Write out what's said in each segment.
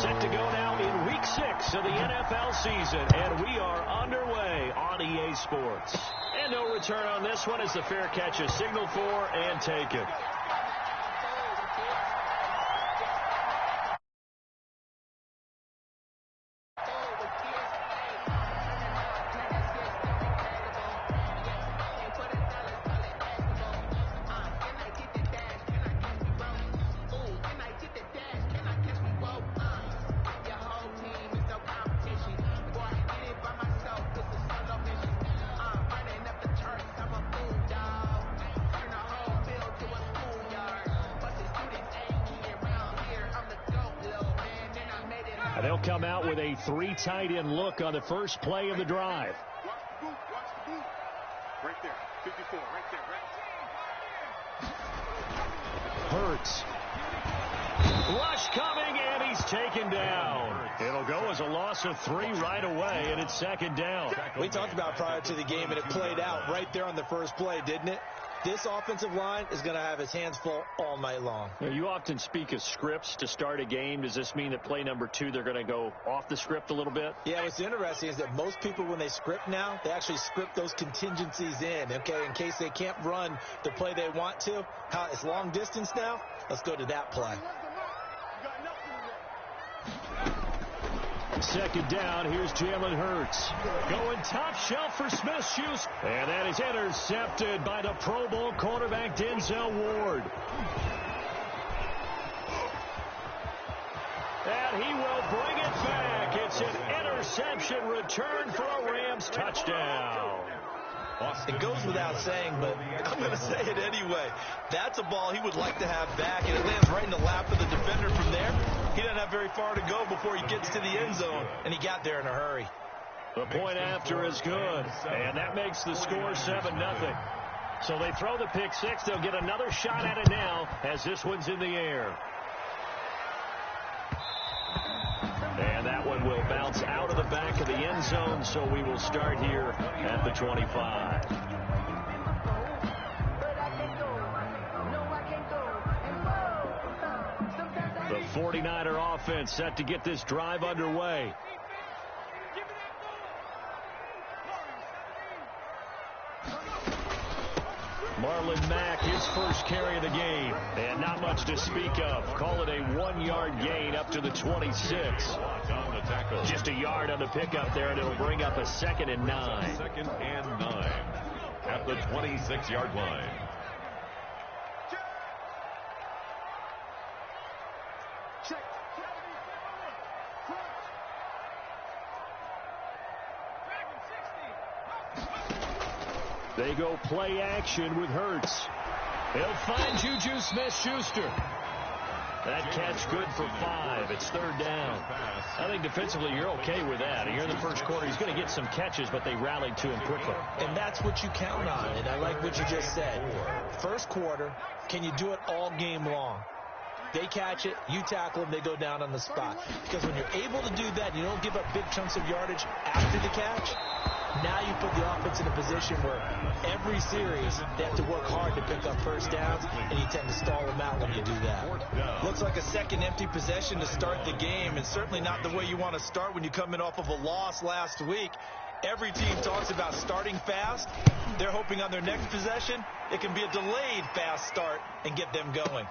Set to go now in Week 6 of the NFL season, and we are underway on EA Sports. And no return on this one as the fair catch is signaled for and taken. They'll come out with a 3 tight end look on the first play of the drive. Watch the boot. Watch the boot. Right there. 54. Right there. Right. Hurts. Rush coming, and he's taken down. It'll go as a loss of 3 right away, and it's second down. We talked about prior to the game, and it played out right there on the first play, didn't it? This offensive line is going to have his hands full all night long. You often speak of scripts to start a game. Does this mean that play number 2, they're going to go off the script a little bit? Yeah, what's interesting is that most people, when they script now, they actually script those contingencies in, okay, in case they can't run the play they want to. It's long distance now. Let's go to that play. Second down, here's Jalen Hurts. Going top shelf for Smith-Schuster. And that is intercepted by the Pro Bowl cornerback Denzel Ward. And he will bring it back. It's an interception return for a Rams touchdown. It goes without saying, but I'm going to say it anyway. That's a ball he would like to have back, and it lands right in the lap of the defender from there. He doesn't have very far to go before he gets to the end zone, and he got there in a hurry. The point after is good, and that makes the score 7-0. So they throw the pick 6. They'll get another shot at it now as this one's in the air. And that one will bounce out of the back of the end zone, so we will start here at the 25. The 49er offense set to get this drive underway. Marlon Mack, his first carry of the game, and not much to speak of. Call it a 1-yard gain up to the 26. Just a yard on the pickup there, and it'll bring up a 2nd and 9. 2nd and 9 at the 26-yard line. They go play action with Hurts. He'll find Juju Smith-Schuster. That catch good for 5. It's 3rd down. I think defensively you're okay with that. Here in the first quarter, he's going to get some catches, but they rallied to him quickly. And that's what you count on, and I like what you just said. First quarter, can you do it all game long? They catch it, you tackle them, they go down on the spot. Because when you're able to do that, you don't give up big chunks of yardage after the catch. Now you put the offense in a position where every series they have to work hard to pick up first downs, and you tend to stall them out when you do that. Looks like a second empty possession to start the game, and certainly not the way you want to start when you come in off of a loss last week. Every team talks about starting fast. They're hoping on their next possession it can be a delayed fast start and get them going.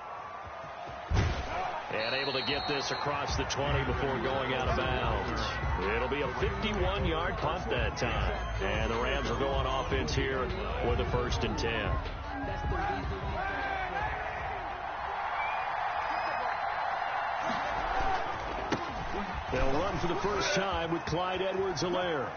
And able to get this across the 20 before going out of bounds. It'll be a 51-yard punt that time. And the Rams will go on offense here with a 1st and 10. They'll run for the first time with Clyde Edwards-Helaire.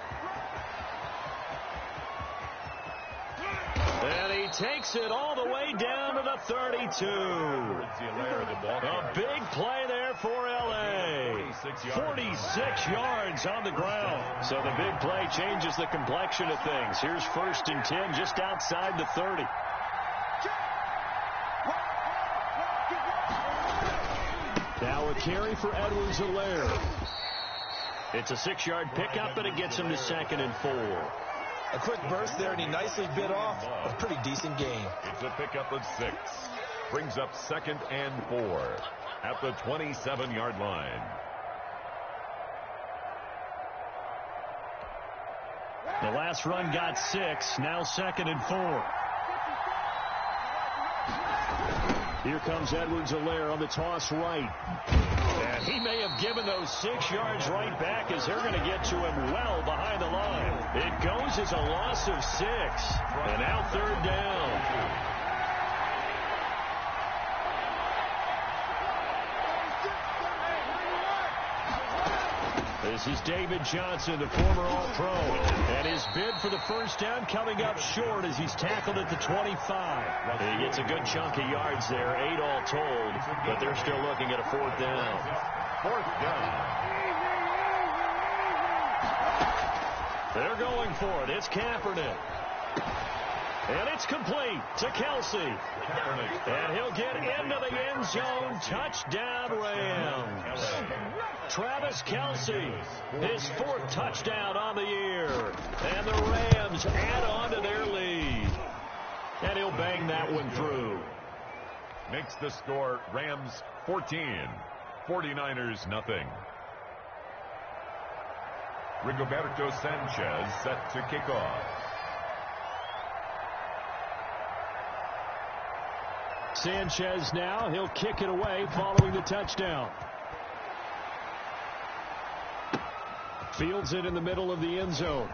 And he takes it all the way down to the 32. A big play there for L.A. 46 yards on the ground. So the big play changes the complexion of things. Here's 1st and 10 just outside the 30. Now a carry for Edwards-Helaire. It's a 6-yard pickup, and it gets him to 2nd and 4. A quick burst there, and he nicely bit off a pretty decent gain. It's a pickup of 6. Brings up 2nd and 4 at the 27-yard line. The last run got 6. Now 2nd and 4. Here comes Edwards-Helaire on the toss right. And he may have given those 6 yards right back as they're going to get to him well behind the line. It goes as a loss of 6. And now 3rd down. This is David Johnson, the former All-Pro. And his bid for the first down coming up short as he's tackled at the 25. He gets a good chunk of yards there, 8 all told, but they're still looking at a 4th down. 4th down. They're going for it. It's Kaepernick. And it's complete to Kelsey. And he'll get into the end zone. Touchdown, Rams. Travis Kelsey, his 4th touchdown on the year. And the Rams add on to their lead. And he'll bang that one through. Makes the score Rams 14, 49ers nothing. Rigoberto Sanchez set to kick off. Sanchez now, he'll kick it away following the touchdown. Fields it in the middle of the end zone.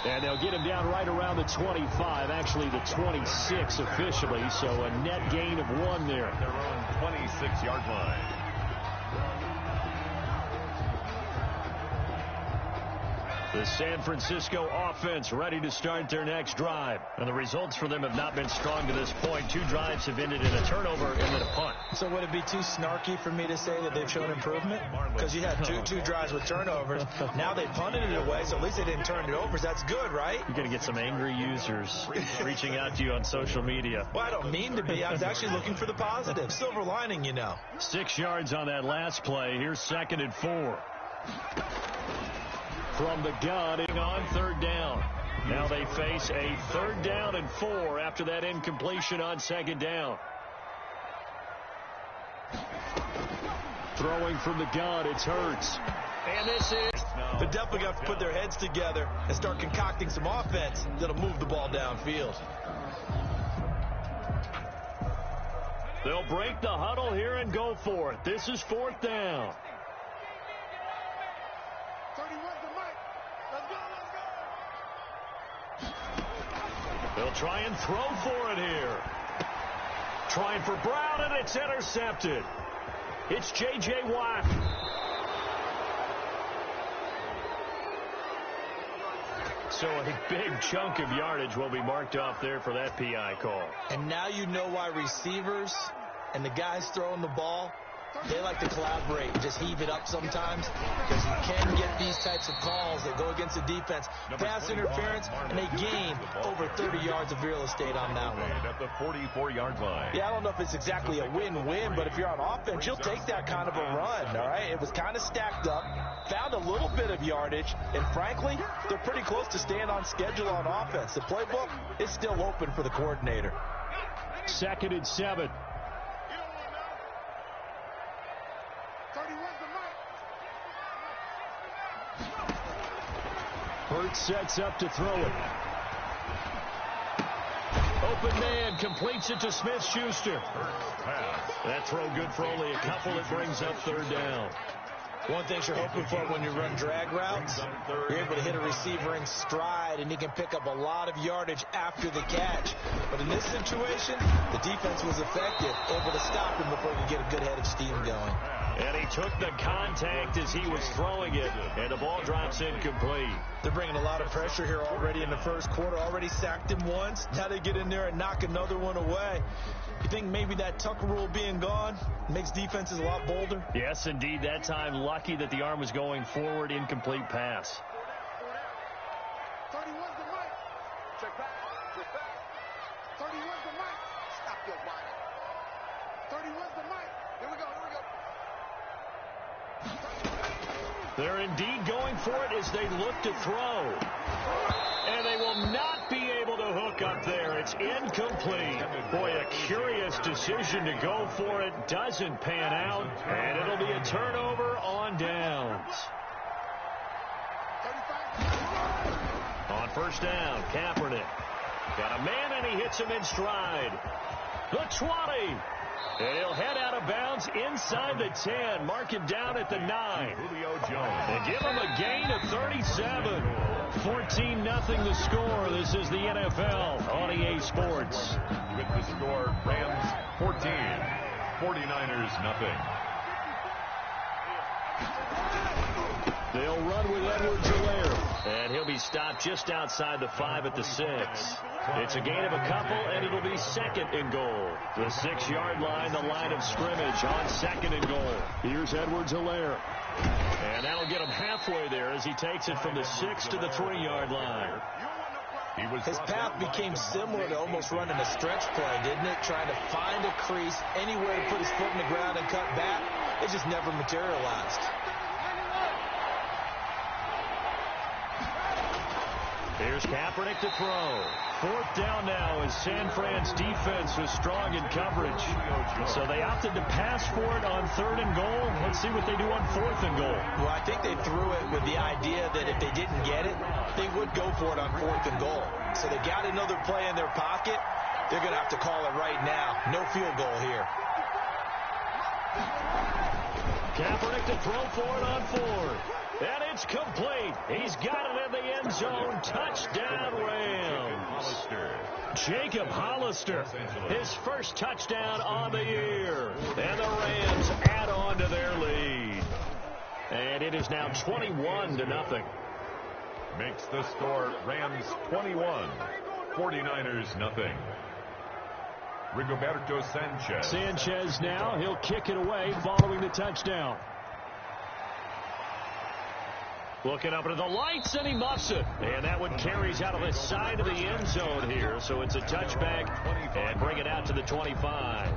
And they'll get him down right around the 25, actually the 26 officially, so a net gain of 1 there. At their own 26-yard line. The San Francisco offense ready to start their next drive. And the results for them have not been strong to this point. 2 drives have ended in a turnover and then a punt. So would it be too snarky for me to say that they've shown improvement? Because you had two drives with turnovers. Now they punted it away, so at least they didn't turn it over. That's good, right? You're going to get some angry users reaching out to you on social media. Well, I don't mean to be. I was actually looking for the positive. Silver lining, you know. 6 yards on that last play. Here's 2nd and 4. From the gun on 3rd down. Now they face a 3rd down and 4 after that incompletion on 2nd down. Throwing from the gun, it's Hurts. And this is... They definitely got to put their heads together and start concocting some offense that'll move the ball downfield. They'll break the huddle here and go for it. This is 4th down. They'll try and throw for it here. Trying for Brown, and it's intercepted. It's J.J. Watt. So a big chunk of yardage will be marked off there for that PI call. And now you know why receivers and the guys throwing the ball, they like to collaborate and just heave it up sometimes, because you can get these types of calls that go against the defense. Pass interference, and they gain over 30 yards of real estate on that one. At the 44-yard line. Yeah, I don't know if it's exactly a win-win, but if you're on offense, you'll take that kind of a run, all right? It was kind of stacked up, found a little bit of yardage, and frankly, they're pretty close to staying on schedule on offense. The playbook is still open for the coordinator. 2nd and 7. Hurts sets up to throw it. Open man completes it to Smith-Schuster. That throw good for only a couple. It brings up 3rd down. One thing you're hoping for when you run drag routes, you're able to hit a receiver in stride, and he can pick up a lot of yardage after the catch. But in this situation, the defense was effective, able to stop him before he could get a good head of steam going. And he took the contact as he was throwing it, and the ball drops incomplete. They're bringing a lot of pressure here already in the first quarter. Already sacked him once. Now they get in there and knock another one away. You think maybe that Tucker rule being gone makes defenses a lot bolder? Yes, indeed. That time, lucky that the arm was going forward. Incomplete pass. 31's the mic. Check back. Check back. 31's the mic. Stop your whining. 31's the mic. Here we go. Here we go. They're indeed going for it as they look to throw. And they will not be able to hook up there. It's incomplete. Boy, a curious decision to go for it. Doesn't pan out. And it'll be a turnover on downs. first down. Kaepernick got a man, and he hits him in stride. The 20. And he'll head out of bounds inside the 10. Mark it down at the 9. Julio Jones. And give him a gain of 37. 14-0 the score. This is the NFL on EA Sports. With the score, Rams 14, 49ers nothing. They'll run with Edwards-Helaire, and he'll be stopped just outside the 5 at the 6. It's a gain of a couple, and it'll be second and goal. The 6-yard line, the line of scrimmage on second and goal. Here's Edwards-Helaire. And that'll get him halfway there as he takes it from the 6 to the 3-yard line. His path became similar to almost running a stretch play, didn't it? Trying to find a crease, anywhere to put his foot in the ground and cut back. It just never materialized. Here's Kaepernick to throw. 4th down now as San Fran's defense was strong in coverage. So they opted to pass for it on 3rd and goal. Let's see what they do on 4th and goal. Well, I think they threw it with the idea that if they didn't get it, they would go for it on 4th and goal. So they got another play in their pocket. They're going to have to call it right now. No field goal here. Kaepernick to throw for it on 4th. And it's complete. He's got it in the end zone. Touchdown, Rams. Jacob Hollister, his first touchdown on the year. And the Rams add on to their lead. And it is now 21-0. Makes the score Rams 21, 49ers nothing. Rigoberto Sanchez. Sanchez now, he'll kick it away following the touchdown. Looking up into the lights, and he muffs it. And that one carries out of the side of the end zone here. So it's a touchback and bring it out to the 25.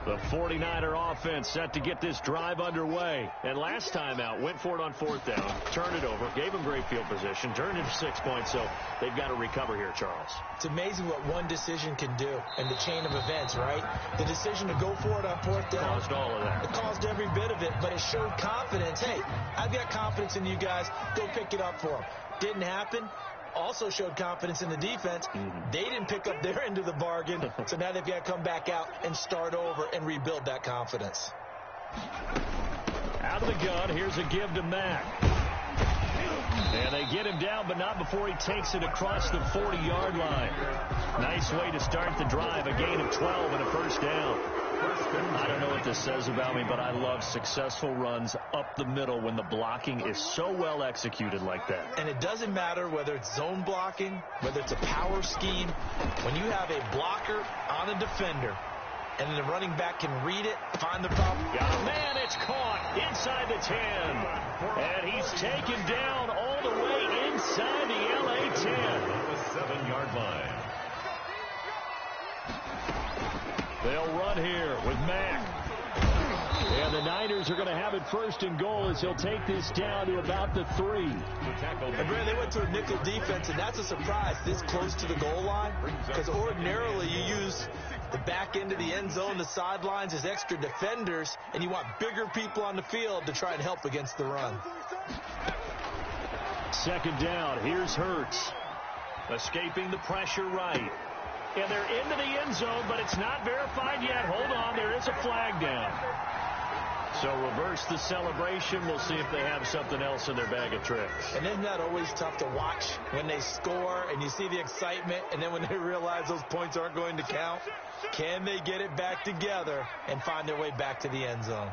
The 49er offense set to get this drive underway. And last time out, went for it on 4th down, turned it over, gave them great field position, turned it to 6 points, so they've got to recover here, Charles. It's amazing what one decision can do in the chain of events, right? The decision to go for it on 4th down. Caused all of that. It caused every bit of it, but it showed confidence. Hey, I've got confidence in you guys. Go pick it up for them. Didn't happen. Also showed confidence in the defense. They didn't pick up their end of the bargain, so now they've got to come back out and start over and rebuild that confidence. Out of the gun, here's a give to Mack. And they get him down, but not before he takes it across the 40-yard line. Nice way to start the drive, a gain of 12 and a first down. I don't know what this says about me, but I love successful runs up the middle when the blocking is so well executed like that. And it doesn't matter whether it's zone blocking, whether it's a power scheme. When you have a blocker on a defender, and then the running back can read it, find the problem. Got a man, it's caught inside the 10. And he's taken down all the way inside the LA 10. On the 7-yard line. They'll run here with Mack. And the Niners are going to have it 1st and goal as he'll take this down to about the 3. And Brad, they went to a nickel defense, and that's a surprise this close to the goal line, because ordinarily you use the back end of the end zone, the sidelines as extra defenders, and you want bigger people on the field to try and help against the run. 2nd down, here's Hurts. Escaping the pressure right. And they're into the end zone, but it's not verified yet. Hold on, there is a flag down. So reverse the celebration. We'll see if they have something else in their bag of tricks. And isn't that always tough to watch when they score and you see the excitement, and then when they realize those points aren't going to count? Can they get it back together and find their way back to the end zone?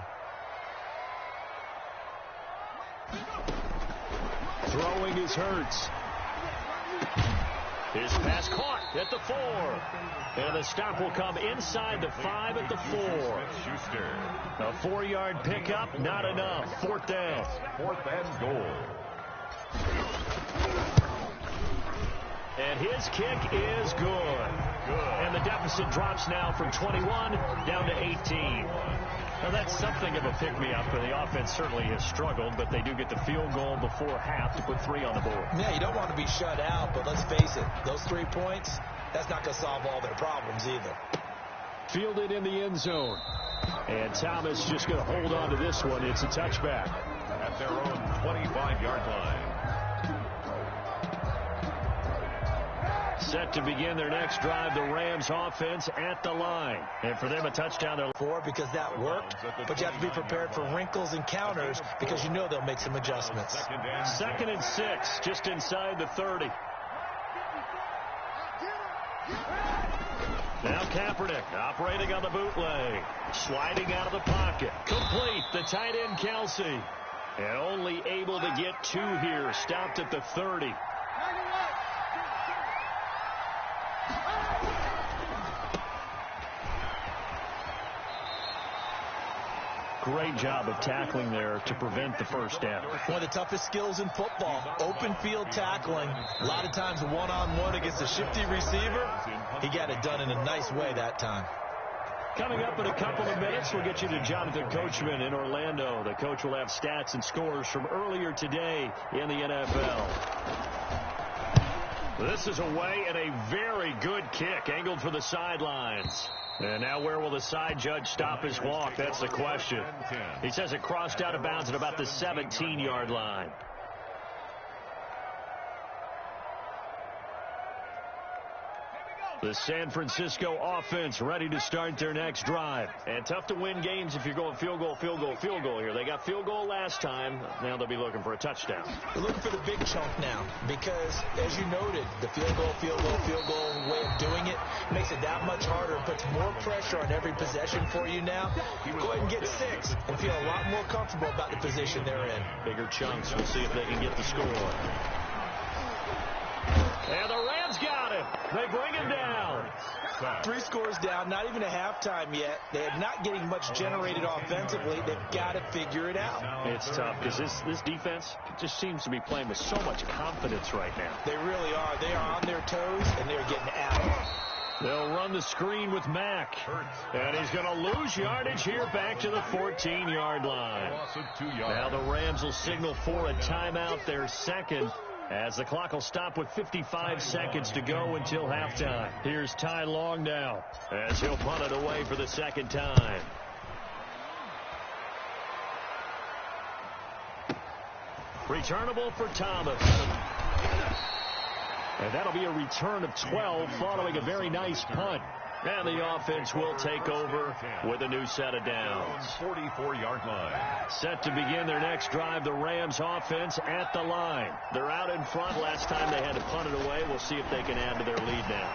Throwing is Hurts. His pass caught at the 4. And the stop will come inside the 5 at the 4. A 4-yard pickup, not enough. 4th down. 4th and goal. And his kick is good. And the deficit drops now from 21 down to 18. Now, that's something of a pick-me-up, for the offense certainly has struggled, but they do get the field goal before half to put 3 on the board. Yeah, you don't want to be shut out, but let's face it, those 3 points, that's not going to solve all their problems either. Fielded in the end zone. And Thomas just going to hold on to this one. It's a touchback. At their own 25-yard line. Set to begin their next drive, the Rams offense at the line. And for them, a touchdown. Because that worked, but you have to be prepared for wrinkles and counters because you know they'll make some adjustments. 2nd and 6, just inside the 30. Now Kaepernick operating on the bootleg. Sliding out of the pocket. Complete. The tight end, Kelsey. And only able to get 2 here. Stopped at the 30. Great job of tackling there to prevent the first down. One of the toughest skills in football, open field tackling. A lot of times one-on-one against a shifty receiver. He got it done in a nice way that time. Coming up in a couple of minutes, we'll get you to Jonathan Coachman in Orlando. The coach will have stats and scores from earlier today in the NFL. This is away and a very good kick, angled for the sidelines. And now where will the side judge stop his walk? That's the question. He says it crossed out of bounds at about the 17-yard line. The San Francisco offense ready to start their next drive. And tough to win games if you're going field goal, field goal, field goal here. They got field goal last time. Now they'll be looking for a touchdown. They're looking for the big chunk now because, as you noted, the field goal way of doing it makes it that much harder and puts more pressure on every possession for you now. Go ahead and get 6 and feel a lot more comfortable about the position they're in. Bigger chunks. We'll see if they can get the score. And the Rams got him. They bring him down. 3 scores down, not even a halftime yet. They are not getting much generated offensively. They've got to figure it out. It's tough because this defense just seems to be playing with so much confidence right now. They really are. They are on their toes, and they're getting at it. They'll run the screen with Mack. And he's going to lose yardage here back to the 14-yard line. Now the Rams will signal for a timeout, their second, as the clock will stop with 55 seconds to go until halftime. Here's Ty Long now as he'll punt it away for the second time. Returnable for Thomas. And that'll be a return of 12 following a very nice punt. And the offense will take over with a new set of downs. 44-yard line. Set to begin their next drive, the Rams offense at the line. They're out in front. Last time they had to punt it away. We'll see if they can add to their lead now.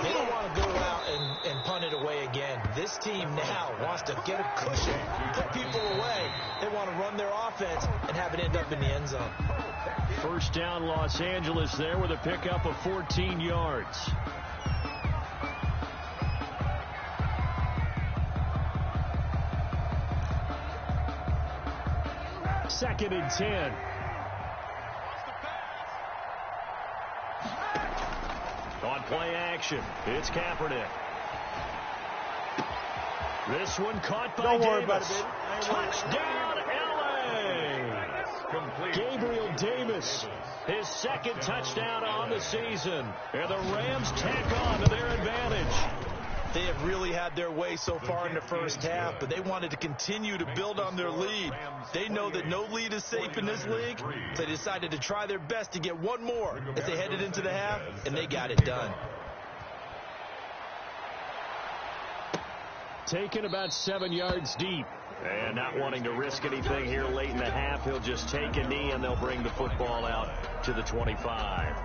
They don't want to go out and punt it away again. This team now wants to get a cushion, put people away. They want to run their offense and have it end up in the end zone. First down, Los Angeles there with a pickup of 14 yards. Second and 10. On play action, it's Kaepernick. This one caught by Davis. Touchdown, L.A. Gabriel Davis, his second touchdown on the season. And the Rams tack on to their advantage. They have really had their way so far in the first half, but they wanted to continue to build on their lead. They know that no lead is safe in this league, so they decided to try their best to get one more as they headed into the half, and they got it done. Taken about 7 yards deep. And not wanting to risk anything here late in the half, he'll just take a knee, and they'll bring the football out to the 25.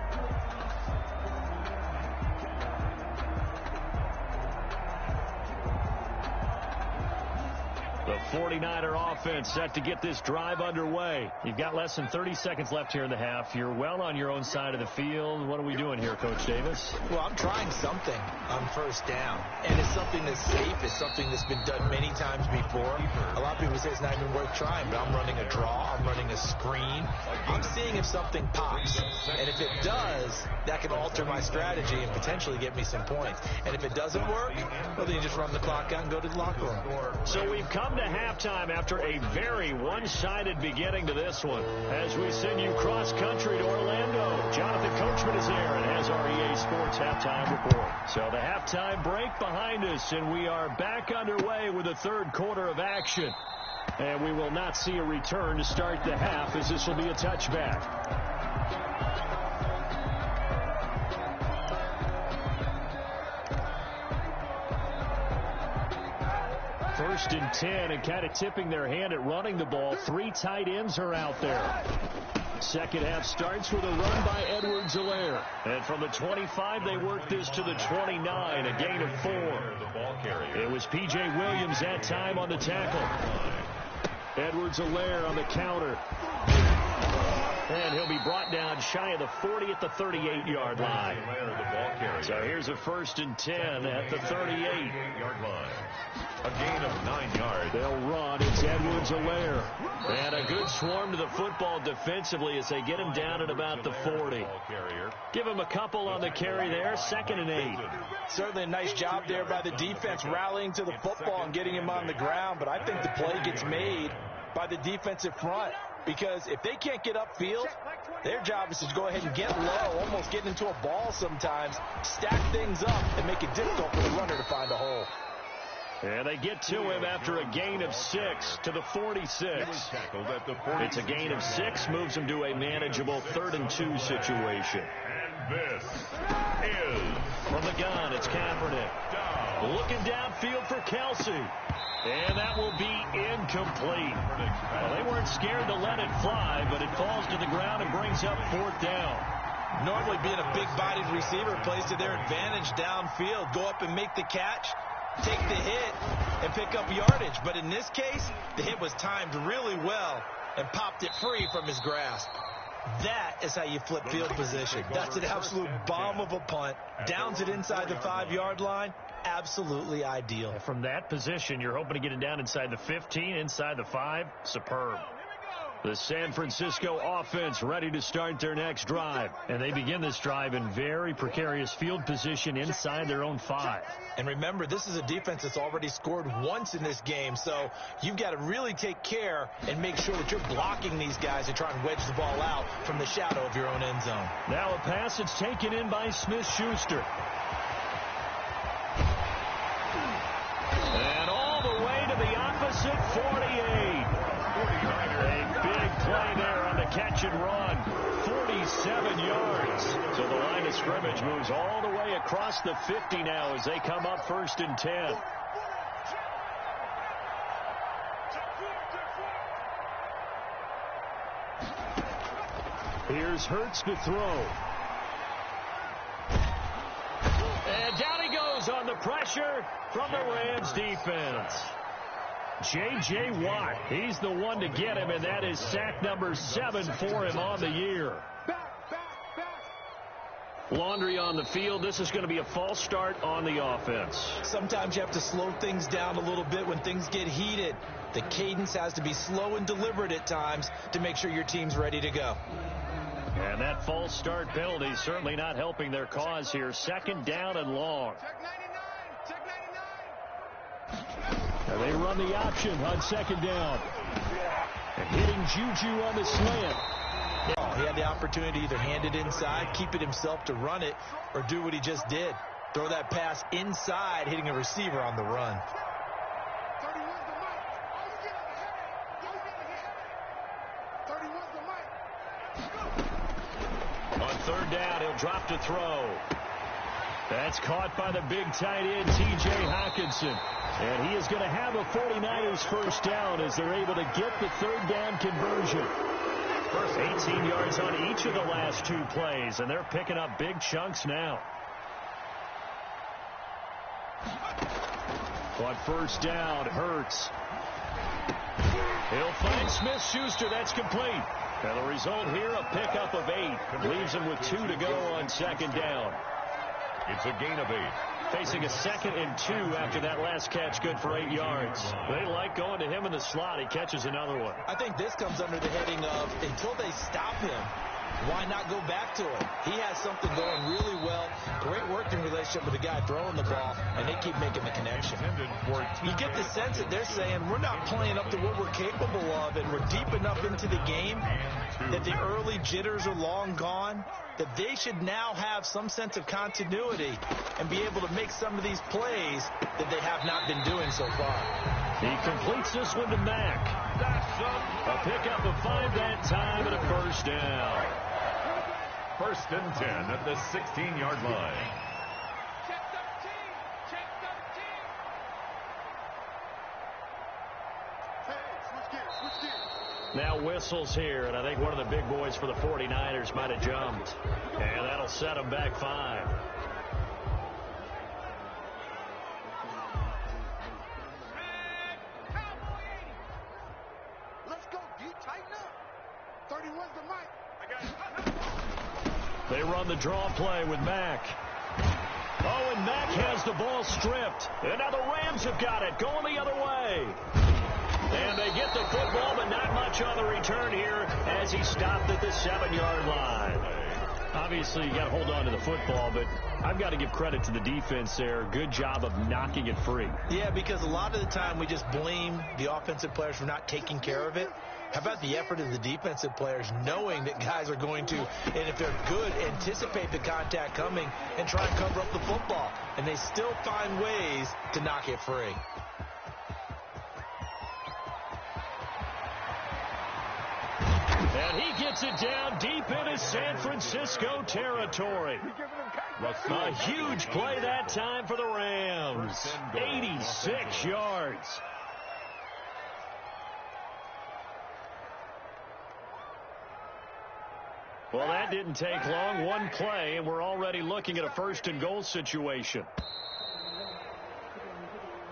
The 49er offense set to get this drive underway. You've got less than 30 seconds left here in the half. You're well on your own side of the field. What are we doing here, Coach Davis? Well, I'm trying something on first down. And it's something that's safe. It's something that's been done many times before. A lot of people say it's not even worth trying, but I'm running a draw. I'm running a screen. I'm seeing if something pops. And if it does, that can alter my strategy and potentially get me some points. And if it doesn't work, well, then you just run the clock out and go to the locker room. So we've come to halftime after a very one-sided beginning to this one. As we send you cross-country to Orlando, Jonathan Coachman is here and has is our EA Sports halftime report. So the halftime break behind us, and we are back underway with the third quarter of action. And we will not see a return to start the half, as this will be a touchback. First and 10, and kind of tipping their hand at running the ball. 3 tight ends are out there. Second half starts with a run by Edwards-Helaire. And from the 25, they work this to the 29, a gain of 4. It was P.J. Williams that time on the tackle. Edwards-Helaire on the counter. And he'll be brought down shy of the 40 at the 38-yard line. So here's a first and 10 at the 38-yard line. A gain of 9 yards. They'll run. It's Edwards-Helaire. And a good swarm to the football defensively as they get him down at about the 40. Give him a couple on the carry there. Second and 8. Certainly a nice job there by the defense rallying to the football and getting him on the ground. But I think the play gets made by the defensive front. Because if they can't get upfield, their job is to go ahead and get low, almost get into a ball sometimes, stack things up, and make it difficult for the runner to find a hole. And they get to him after a gain of 6 to the 46. It's a gain of 6, moves him to a manageable 3rd and 2 situation. And this is from the gun, it's Kaepernick. Looking downfield for Kelsey. And that will be incomplete. Well, they weren't scared to let it fly, but it falls to the ground and brings up 4th down. Normally being a big-bodied receiver plays to their advantage downfield. Go up and make the catch, take the hit, and pick up yardage. But in this case, the hit was timed really well and popped it free from his grasp. That is how you flip field position. That's an absolute bomb of a punt. Downs it inside the 5-yard line. Absolutely ideal. From that position, you're hoping to get it down inside the 15, inside the 5. Superb. The San Francisco offense ready to start their next drive. And they begin this drive in very precarious field position inside their own 5. And remember, this is a defense that's already scored once in this game, so you've got to really take care and make sure that you're blocking these guys to try and wedge the ball out from the shadow of your own end zone. Now a pass that's taken in by Smith-Schuster. And all the way to the opposite 48. A big play there on the catch and run. 47 yards. So the line of scrimmage moves all the way across the 50 now as they come up 1st and 10. Here's Hurts to throw. And down he goes on the pressure from the Rams defense. J.J. Watt, he's the one to get him, and that is sack number 7 for him on the year. Laundry on the field. This is going to be a false start on the offense. Sometimes you have to slow things down a little bit when things get heated. The cadence has to be slow and deliberate at times to make sure your team's ready to go. And that false start penalty certainly not helping their cause here. 2nd down and long. And they run the option on 2nd down. And hitting Juju on the slant. He had the opportunity to either hand it inside, keep it himself to run it, or do what he just did. Throw that pass inside, hitting a receiver on the run. On 3rd down, he'll drop to throw. That's caught by the big tight end, T.J. Hockenson. And he is going to have a 49ers first down as they're able to get the 3rd down conversion. 18 yards on each of the last 2 plays, and they're picking up big chunks now. On 1st down, Hurts. He'll find Smith-Schuster. That's complete. And the result here, a pickup of 8. Leaves him with 2 to go on 2nd down. It's a gain of 8. Facing a 2nd and 2 after that last catch, good for 8 yards. They like going to him in the slot. He catches another one. I think this comes under the heading of, until they stop him, why not go back to it? He has something going really well, great working relationship with the guy throwing the ball, and they keep making the connection. You get the sense that they're saying we're not playing up to what we're capable of, and we're deep enough into the game that the early jitters are long gone, that they should now have some sense of continuity and be able to make some of these plays that they have not been doing so far. He completes this one to Mack. A pickup of 5 that time and a first down. First and 10 at the 16-yard line. Check 13. Check 13. Hey, switch gears. Now whistles here, and I think one of the big boys for the 49ers might have jumped. And that'll set them back 5. Let's go, D. Tighten up. 31's the mic. I got it. They run the draw play with Mack. Oh, and Mack has the ball stripped. And now the Rams have got it, going the other way. And they get the football, but not much on the return here as he stopped at the 7-yard line. Obviously, you got to hold on to the football, but I've got to give credit to the defense there. Good job of knocking it free. Yeah, because a lot of the time we just blame the offensive players for not taking care of it. How about the effort of the defensive players knowing that guys are going to, and if they're good, anticipate the contact coming and try and cover up the football. And they still find ways to knock it free. And he gets it down deep into San Francisco territory. A huge play that time for the Rams. 86 yards. Well, that didn't take long. One play, and we're already looking at a first-and-goal situation.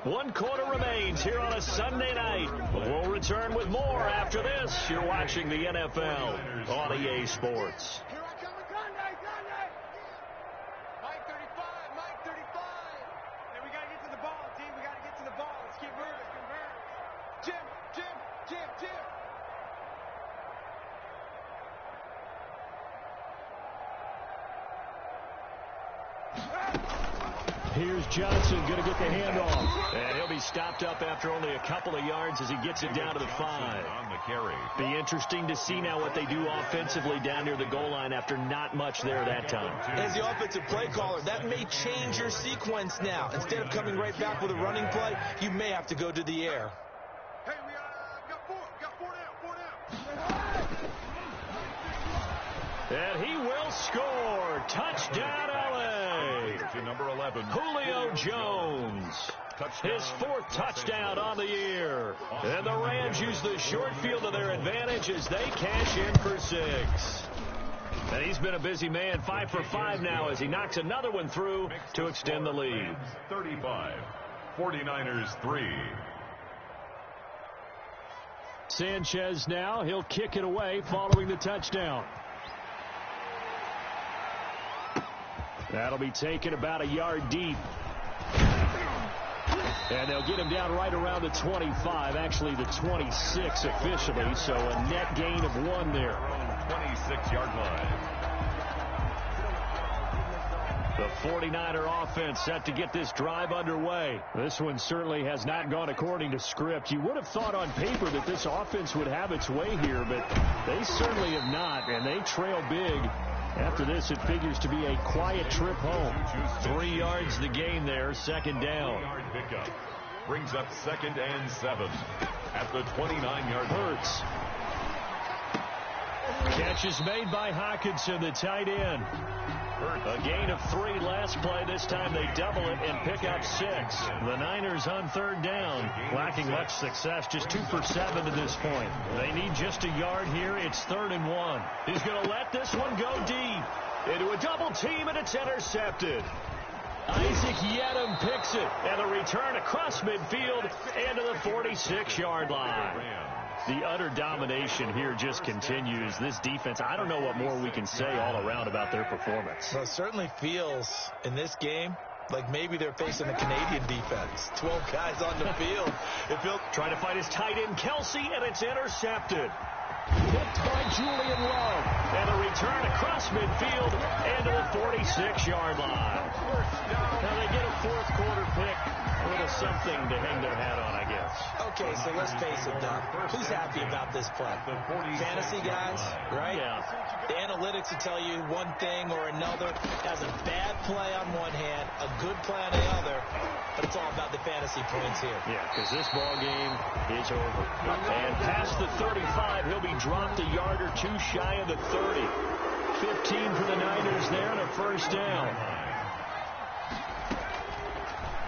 1 quarter remains here on a Sunday night. We'll return with more after this. You're watching the NFL on EA Sports. Here I come with Gunday. Mike 35, Mike 35. Hey, we got to get to the ball, team. We got to get to the ball. Let's keep moving. Jim. Here's Johnson going to get the handoff. And he'll be stopped up after only a couple of yards as he gets it down to the 5. On the carry. Be interesting to see now what they do offensively down near the goal line after not much there that time. As the offensive play caller, that may change your sequence now. Instead of coming right back with a running play, you may have to go to the air. Hey, we got four down. And he will score. Touchdown, L.A. To number 11. Julio Jones. His 4th touchdown on the year. And the Rams use the short field to their advantage as they cash in for 6. And he's been a busy man. 5 for 5 now as he knocks another one through to extend the lead. 35. 49ers 3. Sanchez now. He'll kick it away following the touchdown. That'll be taken about a yard deep. And they'll get him down right around the 25, actually the 26 officially, so a net gain of 1 there. 26-yard line. The 49er offense set to get this drive underway. This one certainly has not gone according to script. You would have thought on paper that this offense would have its way here, but they certainly have not, and they trail big. After this, it figures to be a quiet trip home. 3 yards the gain there, 2nd down. 3-yard pickup. Brings up 2nd and 7 at the 29-yard line. Hurts. Catch is made by Hockenson, the tight end. A gain of 3 last play. This time they double it and pick up 6. The Niners on 3rd down. Lacking much success, just 2 for 7 to this point. They need just a yard here. It's 3rd and 1. He's going to let this one go deep. Into a double team, and it's intercepted. Isaac Yedem picks it. And a return across midfield and to the 46-yard line. The utter domination here just continues. This defense, I don't know what more we can say all around about their performance. Well, it certainly feels in this game like maybe they're facing a Canadian defense. 12 guys on the field. Trying to find his tight end, Kelsey, and it's intercepted. Picked by Julian Love. And a return across midfield and to the 46-yard line. Now they get a fourth quarter pick. A little something to hang their hat on, I guess. Okay, so let's face it, Doug. Who's happy about this play? Fantasy guys, right? Yeah. The analytics will tell you one thing or another. Has a bad play on one hand, a good play on the other, but it's all about the fantasy points here. Yeah, because this ball game is over. And past the 35, he'll be dropped a yard or two shy of the 30. 15 for the Niners there and a first down.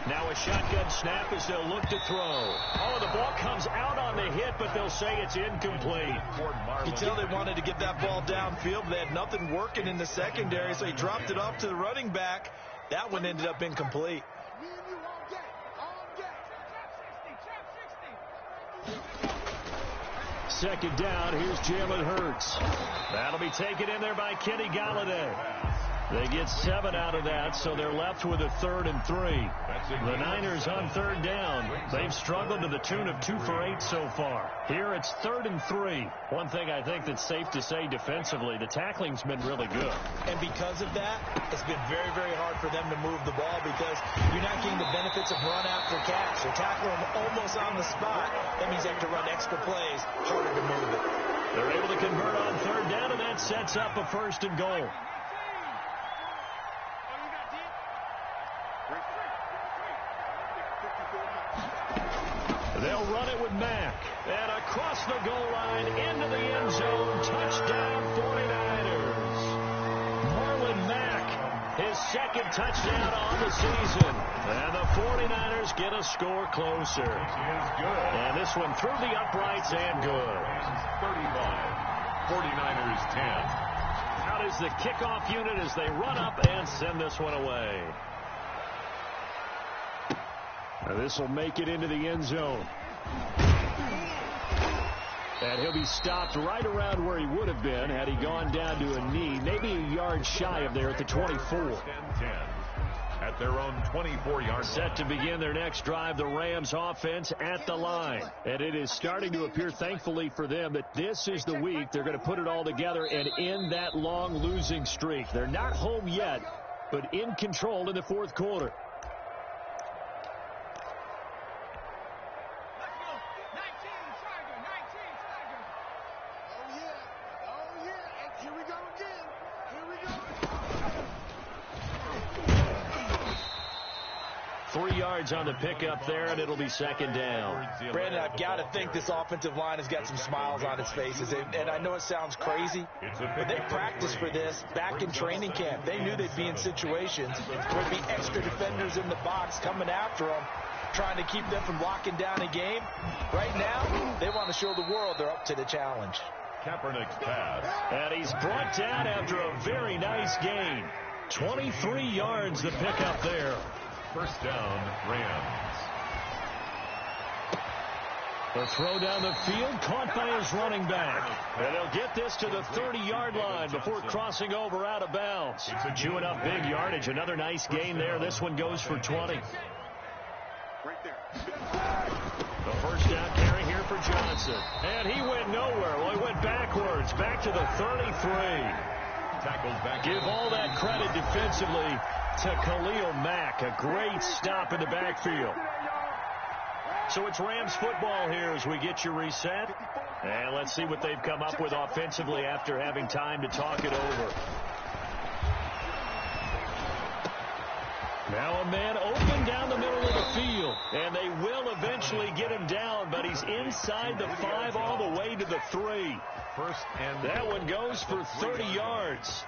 Now a shotgun snap as they'll look to throw. Oh, the ball comes out on the hit, but they'll say it's incomplete. You tell they wanted to get that ball downfield, but they had nothing working in the secondary, so he dropped it off to the running back. That one ended up incomplete. Second down, here's Jalen Hurts. That'll be taken in there by Kenny Galladay. They get 7 out of that, so they're left with a 3rd and 3. The Niners on 3rd down. They've struggled to the tune of 2 for 8 so far. Here it's 3rd and 3. One thing I think that's safe to say defensively, the tackling's been really good. And because of that, it's been very, very hard for them to move the ball because you're not getting the benefits of run after catch. They're tackling them almost on the spot. That means they have to run extra plays, harder to move it. They're able to convert on 3rd down, and that sets up a 1st and goal. They'll run it with Mack. And across the goal line, into the end zone. Touchdown, 49ers. Marlon Mack, his 2nd touchdown on the season. And the 49ers get a score closer. And this one through the uprights and good. 35. 49ers 10. Out is the kickoff unit as they run up and send this one away. Now this will make it into the end zone. And he'll be stopped right around where he would have been had he gone down to a knee, maybe a yard shy of there at the 24. 10. At their own 24-yard. Set to begin their next drive, the Rams offense at the line. And it is starting to appear, thankfully for them, that this is the week they're going to put it all together and end that long losing streak. They're not home yet, but in control in the 4th quarter. On the pickup there, and it'll be 2nd down. Brandon, I've got to think this offensive line has got some smiles on its faces. And I know it sounds crazy, but they practiced for this back in training camp. They knew they'd be in situations where there'd be extra defenders in the box coming after them, trying to keep them from locking down a game. Right now, they want to show the world they're up to the challenge. Kaepernick's pass. And he's brought down after a very nice gain. 23 yards the pickup there. First down, Rams. The throw down the field, caught by his running back. And they'll get this to the 30-yard line before crossing over out of bounds. Chewing up big yardage. Another nice gain there. This one goes for 20. Right there. The first down carry here for Johnson. And he went nowhere. Well, he went backwards, back to the 33. Tackled back. Give all that credit defensively to Khalil Mack. A great stop in the backfield. So it's Rams football here as we get you reset. And let's see what they've come up with offensively after having time to talk it over. Now a man open down the middle of the field. And they will eventually get him down, but he's inside the 5 all the way to the 3. First and that one goes for 30 yards.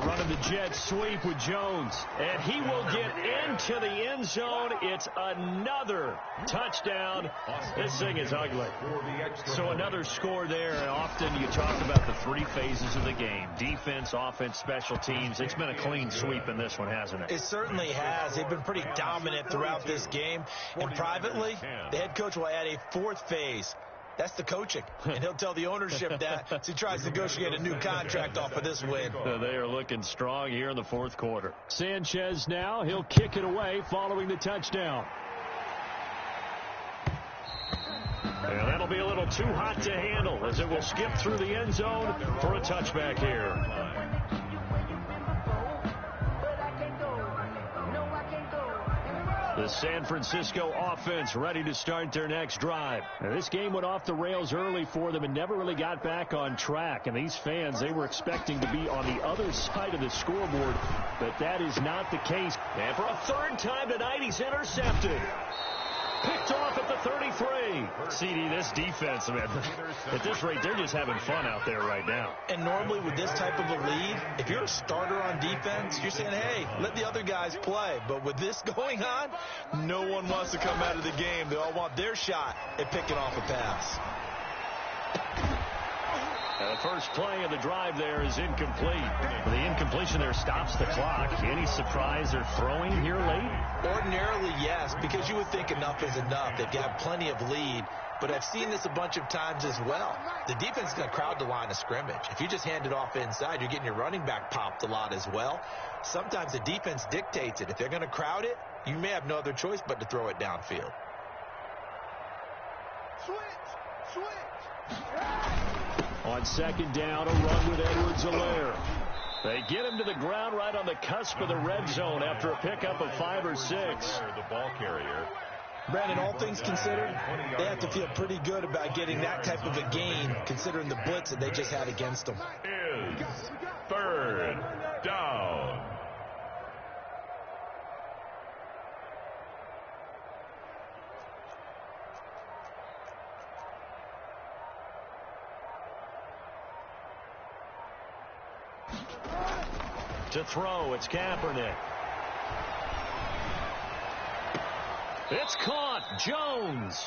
Running the jet sweep with Jones. And he will get into the end zone. It's another touchdown. This thing is ugly. So another score there. And often you talk about the 3 phases of the game. Defense, offense, special teams. It's been a clean sweep in this one, hasn't it? It certainly has. They've been pretty dominant throughout this game. And privately, the head coach will add a 4th phase. That's the coaching. And he'll tell the ownership that as he tries to negotiate a new contract off of this win. They are looking strong here in the fourth quarter. Sanchez now, he'll kick it away following the touchdown. And that'll be a little too hot to handle as it will skip through the end zone for a touchback here. The San Francisco offense ready to start their next drive. Now, this game went off the rails early for them and never really got back on track. And these fans, they were expecting to be on the other side of the scoreboard, but that is not the case. And for a third time tonight, he's intercepted. Picked off at the 33. CD, this defense, man, at this rate, they're just having fun out there right now. And normally with this type of a lead, if you're a starter on defense, you're saying, hey, let the other guys play. But with this going on, no one wants to come out of the game. They all want their shot at picking off a pass. The first play of the drive there is incomplete. The incompletion there stops the clock. Any surprise they're throwing here late? Ordinarily, yes, because you would think enough is enough. They've got plenty of lead, but I've seen this a bunch of times as well. The defense is going to crowd the line of scrimmage. If you just hand it off inside, you're getting your running back popped a lot as well. Sometimes the defense dictates it. If they're going to crowd it, you may have no other choice but to throw it downfield. Switch! On second down, a run with Edwards-Helaire. They get him to the ground right on the cusp of the red zone after a pickup of 5 or 6. The ball carrier. Brandon, all things considered, they have to feel pretty good about getting that type of a gain considering the blitz that they just had against them. Is third down. To throw, it's Kaepernick. It's caught. Jones.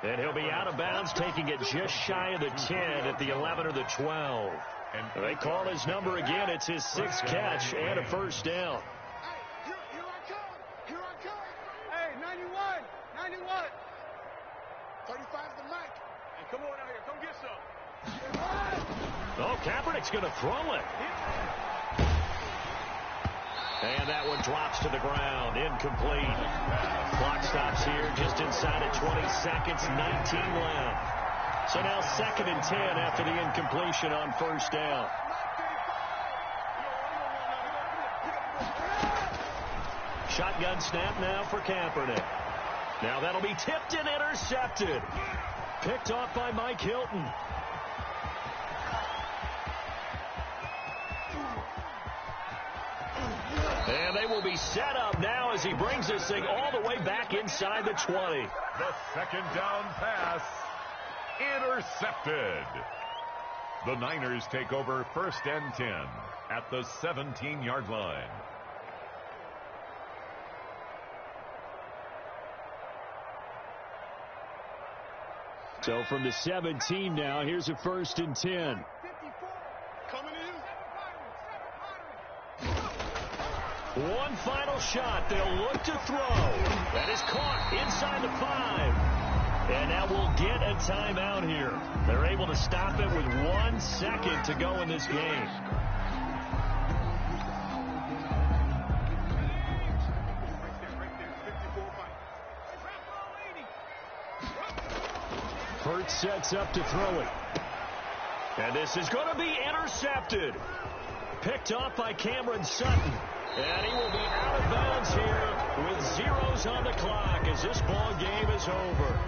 And he'll be out of bounds, taking it just shy of the 10 at the 11 or the 12. And they call his number again. It's his 6th catch and a first down. Hey, here I come. Here I come. Hey, 91. 91. 35's the mic. Hey, come on out here. Come get some. Oh, Kaepernick's going to throw it. And that one drops to the ground. Incomplete. Clock stops here just inside of 20 seconds. 19 left. So now 2nd and 10 after the incompletion on first down. Shotgun snap now for Kaepernick. Now that'll be tipped and intercepted. Picked off by Mike Hilton. And they will be set up now as he brings this thing all the way back inside the 20. The second down pass intercepted. The Niners take over 1st and 10 at the 17-yard line. So from the 17 now, here's a 1st and 10. Coming in. One final shot. They'll look to throw. That is caught inside the 5. And now we'll get a timeout here. They're able to stop it with 1 second to go in this game. Hurts sets up to throw it. And this is going to be intercepted. Picked off by Cameron Sutton. And he will be out of bounds here with zeros on the clock as this ball game is over.